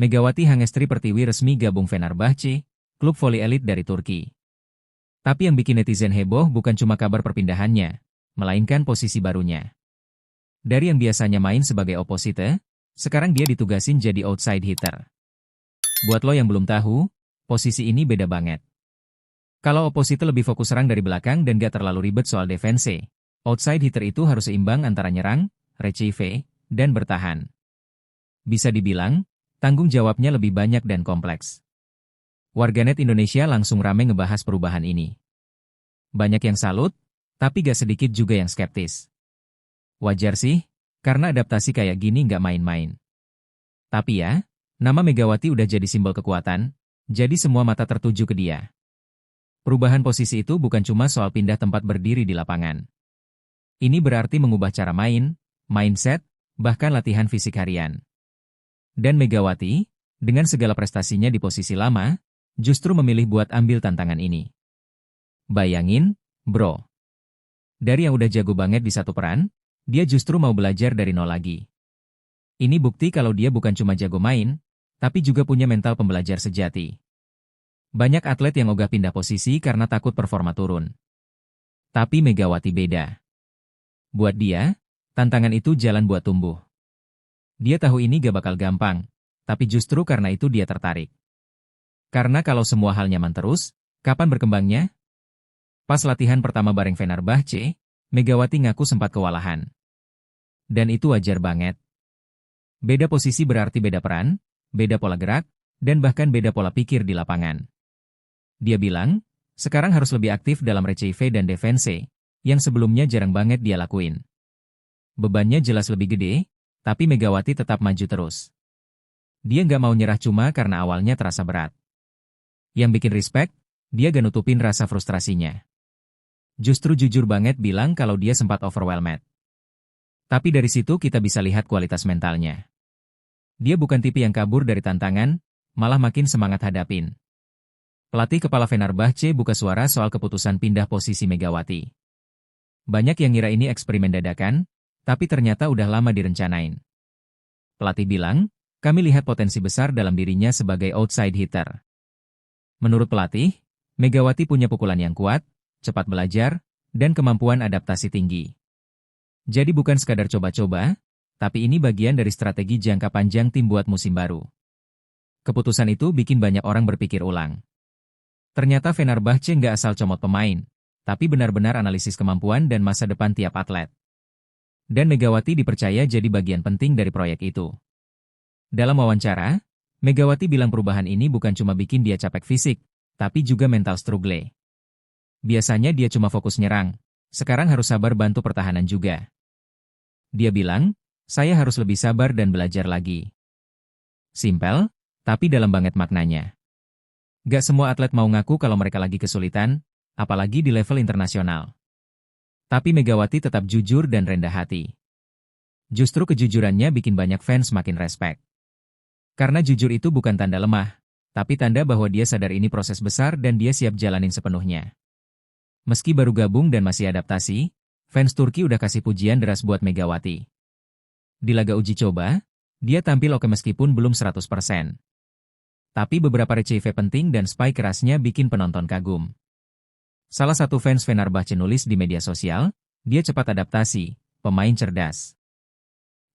Megawati Hangestri Pertiwi resmi gabung Fenerbahce, klub voli elit dari Turki. Tapi yang bikin netizen heboh bukan cuma kabar perpindahannya, melainkan posisi barunya. Dari yang biasanya main sebagai oposite, sekarang dia ditugasin jadi outside hitter. Buat lo yang belum tahu, posisi ini beda banget. Kalau oposite lebih fokus serang dari belakang dan gak terlalu ribet soal defense, outside hitter itu harus seimbang antara nyerang, retrieve, dan bertahan. Bisa dibilang, tanggung jawabnya lebih banyak dan kompleks. Warganet Indonesia langsung rame ngebahas perubahan ini. Banyak yang salut, tapi gak sedikit juga yang skeptis. Wajar sih, karena adaptasi kayak gini nggak main-main. Tapi ya, nama Megawati udah jadi simbol kekuatan, jadi semua mata tertuju ke dia. Perubahan posisi itu bukan cuma soal pindah tempat berdiri di lapangan. Ini berarti mengubah cara main, mindset, bahkan latihan fisik harian. Dan Megawati, dengan segala prestasinya di posisi lama, justru memilih buat ambil tantangan ini. Bayangin, bro. Dari yang udah jago banget di satu peran, dia justru mau belajar dari nol lagi. Ini bukti kalau dia bukan cuma jago main, tapi juga punya mental pembelajar sejati. Banyak atlet yang ogah pindah posisi karena takut performa turun. Tapi Megawati beda. Buat dia, tantangan itu jalan buat tumbuh. Dia tahu ini gak bakal gampang, tapi justru karena itu dia tertarik. Karena kalau semua hal nyaman terus, kapan berkembangnya? Pas latihan pertama bareng Fenerbahce, Megawati ngaku sempat kewalahan. Dan itu wajar banget. Beda posisi berarti beda peran, beda pola gerak, dan bahkan beda pola pikir di lapangan. Dia bilang, sekarang harus lebih aktif dalam retrieve dan defense, yang sebelumnya jarang banget dia lakuin. Bebannya jelas lebih gede, tapi Megawati tetap maju terus. Dia nggak mau nyerah cuma karena awalnya terasa berat. Yang bikin respect, dia gak nutupin rasa frustrasinya. Justru jujur banget bilang kalau dia sempat overwhelmed. Tapi dari situ kita bisa lihat kualitas mentalnya. Dia bukan tipe yang kabur dari tantangan, malah makin semangat hadapin. Pelatih kepala Fenerbahce buka suara soal keputusan pindah posisi Megawati. Banyak yang ngira ini eksperimen dadakan, tapi ternyata udah lama direncanain. Pelatih bilang, kami lihat potensi besar dalam dirinya sebagai outside hitter. Menurut pelatih, Megawati punya pukulan yang kuat, cepat belajar, dan kemampuan adaptasi tinggi. Jadi bukan sekadar coba-coba, tapi ini bagian dari strategi jangka panjang tim buat musim baru. Keputusan itu bikin banyak orang berpikir ulang. Ternyata Fenerbahce nggak asal comot pemain, tapi benar-benar analisis kemampuan dan masa depan tiap atlet. Dan Megawati dipercaya jadi bagian penting dari proyek itu. Dalam wawancara, Megawati bilang perubahan ini bukan cuma bikin dia capek fisik, tapi juga mental struggle. Biasanya dia cuma fokus nyerang, sekarang harus sabar bantu pertahanan juga. Dia bilang, saya harus lebih sabar dan belajar lagi. Simpel, tapi dalam banget maknanya. Gak semua atlet mau ngaku kalau mereka lagi kesulitan, apalagi di level internasional. Tapi Megawati tetap jujur dan rendah hati. Justru kejujurannya bikin banyak fans makin respect. Karena jujur itu bukan tanda lemah, tapi tanda bahwa dia sadar ini proses besar dan dia siap jalanin sepenuhnya. Meski baru gabung dan masih adaptasi, fans Turki udah kasih pujian deras buat Megawati. Di laga uji coba, dia tampil oke meskipun belum 100%. Tapi beberapa retrieve penting dan spike kerasnya bikin penonton kagum. Salah satu fans Fenerbahce nulis di media sosial, dia cepat adaptasi, pemain cerdas.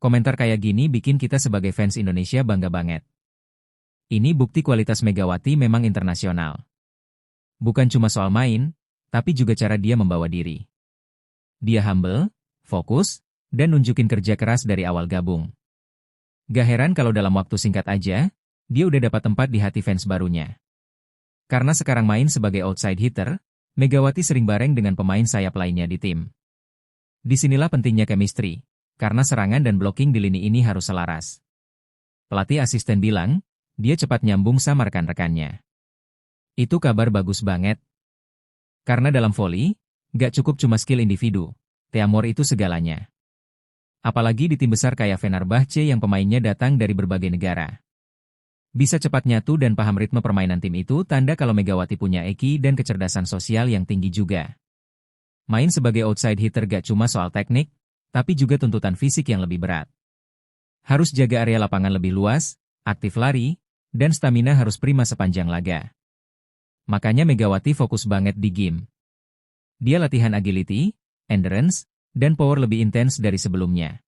Komentar kayak gini bikin kita sebagai fans Indonesia bangga banget. Ini bukti kualitas Megawati memang internasional. Bukan cuma soal main, tapi juga cara dia membawa diri. Dia humble, fokus, dan nunjukin kerja keras dari awal gabung. Gak heran kalau dalam waktu singkat aja, dia udah dapat tempat di hati fans barunya. Karena sekarang main sebagai outside hitter, Megawati sering bareng dengan pemain sayap lainnya di tim. Disinilah pentingnya chemistry, karena serangan dan blocking di lini ini harus selaras. Pelatih asisten bilang, dia cepat nyambung sama rekan-rekannya. Itu kabar bagus banget. Karena dalam voli, gak cukup cuma skill individu, teamwork itu segalanya. Apalagi di tim besar kayak Fenerbahce yang pemainnya datang dari berbagai negara. Bisa cepat nyatu dan paham ritme permainan tim itu tanda kalau Megawati punya EQ dan kecerdasan sosial yang tinggi juga. Main sebagai outside hitter gak cuma soal teknik, tapi juga tuntutan fisik yang lebih berat. Harus jaga area lapangan lebih luas, aktif lari, dan stamina harus prima sepanjang laga. Makanya Megawati fokus banget di game. Dia latihan agility, endurance, dan power lebih intens dari sebelumnya.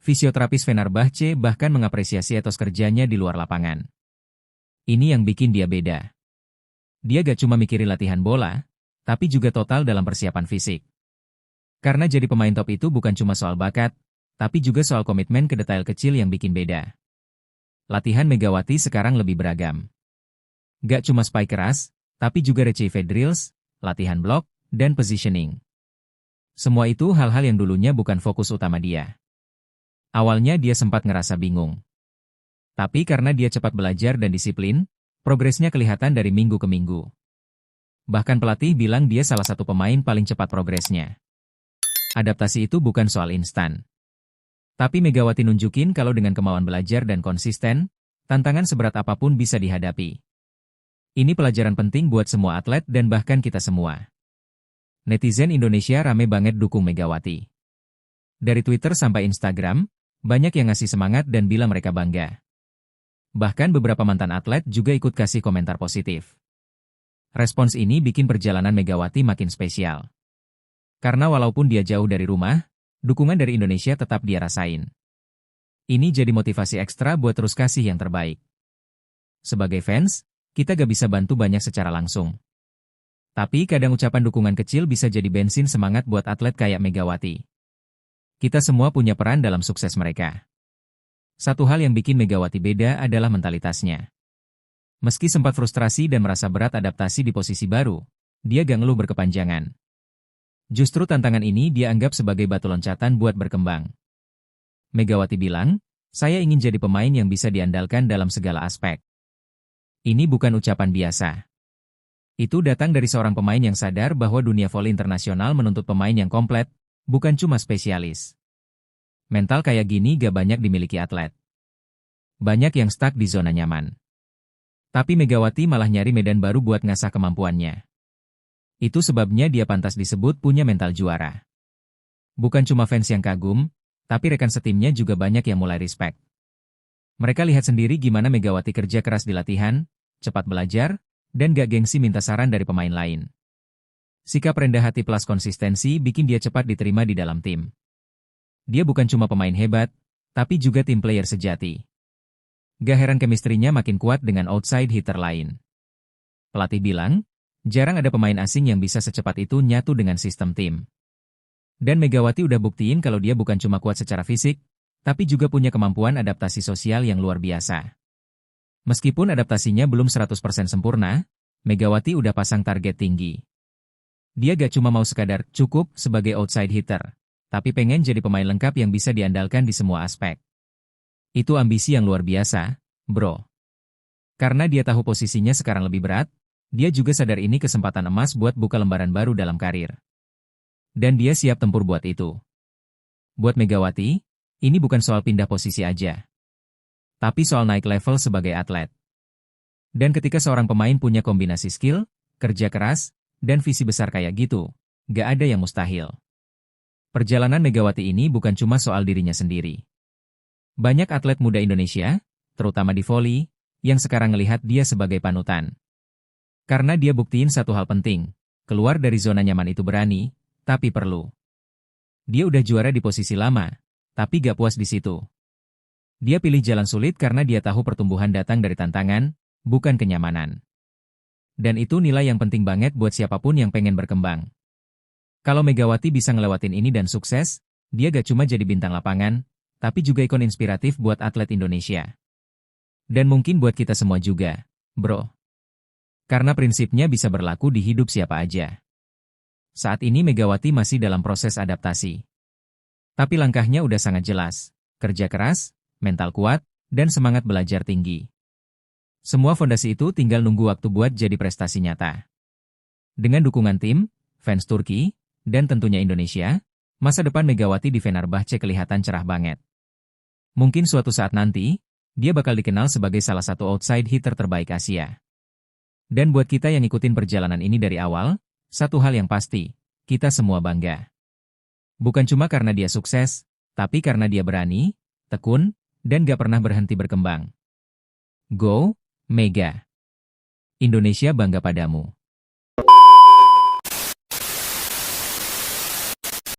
Fisioterapis Fenerbahce bahkan mengapresiasi etos kerjanya di luar lapangan. Ini yang bikin dia beda. Dia gak cuma mikirin latihan bola, tapi juga total dalam persiapan fisik. Karena jadi pemain top itu bukan cuma soal bakat, tapi juga soal komitmen ke detail kecil yang bikin beda. Latihan Megawati sekarang lebih beragam. Gak cuma spike keras, tapi juga receive drills, latihan block, dan positioning. Semua itu hal-hal yang dulunya bukan fokus utama dia. Awalnya dia sempat ngerasa bingung. Tapi karena dia cepat belajar dan disiplin, progresnya kelihatan dari minggu ke minggu. Bahkan pelatih bilang dia salah satu pemain paling cepat progresnya. Adaptasi itu bukan soal instan. Tapi Megawati nunjukin kalau dengan kemauan belajar dan konsisten, tantangan seberat apapun bisa dihadapi. Ini pelajaran penting buat semua atlet dan bahkan kita semua. Netizen Indonesia rame banget dukung Megawati. Dari Twitter sampai Instagram, banyak yang ngasih semangat dan bilang mereka bangga. Bahkan beberapa mantan atlet juga ikut kasih komentar positif. Respons ini bikin perjalanan Megawati makin spesial. Karena walaupun dia jauh dari rumah, dukungan dari Indonesia tetap dia rasain. Ini jadi motivasi ekstra buat terus kasih yang terbaik. Sebagai fans, kita gak bisa bantu banyak secara langsung. Tapi kadang ucapan dukungan kecil bisa jadi bensin semangat buat atlet kayak Megawati. Kita semua punya peran dalam sukses mereka. Satu hal yang bikin Megawati beda adalah mentalitasnya. Meski sempat frustrasi dan merasa berat adaptasi di posisi baru, dia gak ngeluh berkepanjangan. Justru tantangan ini dia anggap sebagai batu loncatan buat berkembang. Megawati bilang, saya ingin jadi pemain yang bisa diandalkan dalam segala aspek. Ini bukan ucapan biasa. Itu datang dari seorang pemain yang sadar bahwa dunia voli internasional menuntut pemain yang komplit, bukan cuma spesialis. Mental kayak gini gak banyak dimiliki atlet. Banyak yang stuck di zona nyaman. Tapi Megawati malah nyari medan baru buat ngasah kemampuannya. Itu sebabnya dia pantas disebut punya mental juara. Bukan cuma fans yang kagum, tapi rekan setimnya juga banyak yang mulai respect. Mereka lihat sendiri gimana Megawati kerja keras di latihan, cepat belajar, dan gak gengsi minta saran dari pemain lain. Sikap rendah hati plus konsistensi bikin dia cepat diterima di dalam tim. Dia bukan cuma pemain hebat, tapi juga tim player sejati. Gak heran chemistry-nya makin kuat dengan outside hitter lain. Pelatih bilang, jarang ada pemain asing yang bisa secepat itu nyatu dengan sistem tim. Dan Megawati udah buktiin kalau dia bukan cuma kuat secara fisik, tapi juga punya kemampuan adaptasi sosial yang luar biasa. Meskipun adaptasinya belum 100% sempurna, Megawati udah pasang target tinggi. Dia gak cuma mau sekadar cukup sebagai outside hitter, tapi pengen jadi pemain lengkap yang bisa diandalkan di semua aspek. Itu ambisi yang luar biasa, bro. Karena dia tahu posisinya sekarang lebih berat, dia juga sadar ini kesempatan emas buat buka lembaran baru dalam karir. Dan dia siap tempur buat itu. Buat Megawati, ini bukan soal pindah posisi aja. Tapi soal naik level sebagai atlet. Dan ketika seorang pemain punya kombinasi skill, kerja keras, dan visi besar kayak gitu, gak ada yang mustahil. Perjalanan Megawati ini bukan cuma soal dirinya sendiri. Banyak atlet muda Indonesia, terutama di voli, yang sekarang ngelihat dia sebagai panutan. Karena dia buktiin satu hal penting, keluar dari zona nyaman itu berani, tapi perlu. Dia udah juara di posisi lama, tapi gak puas di situ. Dia pilih jalan sulit karena dia tahu pertumbuhan datang dari tantangan, bukan kenyamanan. Dan itu nilai yang penting banget buat siapapun yang pengen berkembang. Kalau Megawati bisa ngelewatin ini dan sukses, dia gak cuma jadi bintang lapangan, tapi juga ikon inspiratif buat atlet Indonesia. Dan mungkin buat kita semua juga, bro. Karena prinsipnya bisa berlaku di hidup siapa aja. Saat ini Megawati masih dalam proses adaptasi. Tapi langkahnya udah sangat jelas, kerja keras, mental kuat, dan semangat belajar tinggi. Semua fondasi itu tinggal nunggu waktu buat jadi prestasi nyata. Dengan dukungan tim, fans Turki, dan tentunya Indonesia, masa depan Megawati di Fenerbahce kelihatan cerah banget. Mungkin suatu saat nanti, dia bakal dikenal sebagai salah satu outside hitter terbaik Asia. Dan buat kita yang ngikutin perjalanan ini dari awal, satu hal yang pasti, kita semua bangga. Bukan cuma karena dia sukses, tapi karena dia berani, tekun, dan gak pernah berhenti berkembang. Go, Mega! Indonesia bangga padamu.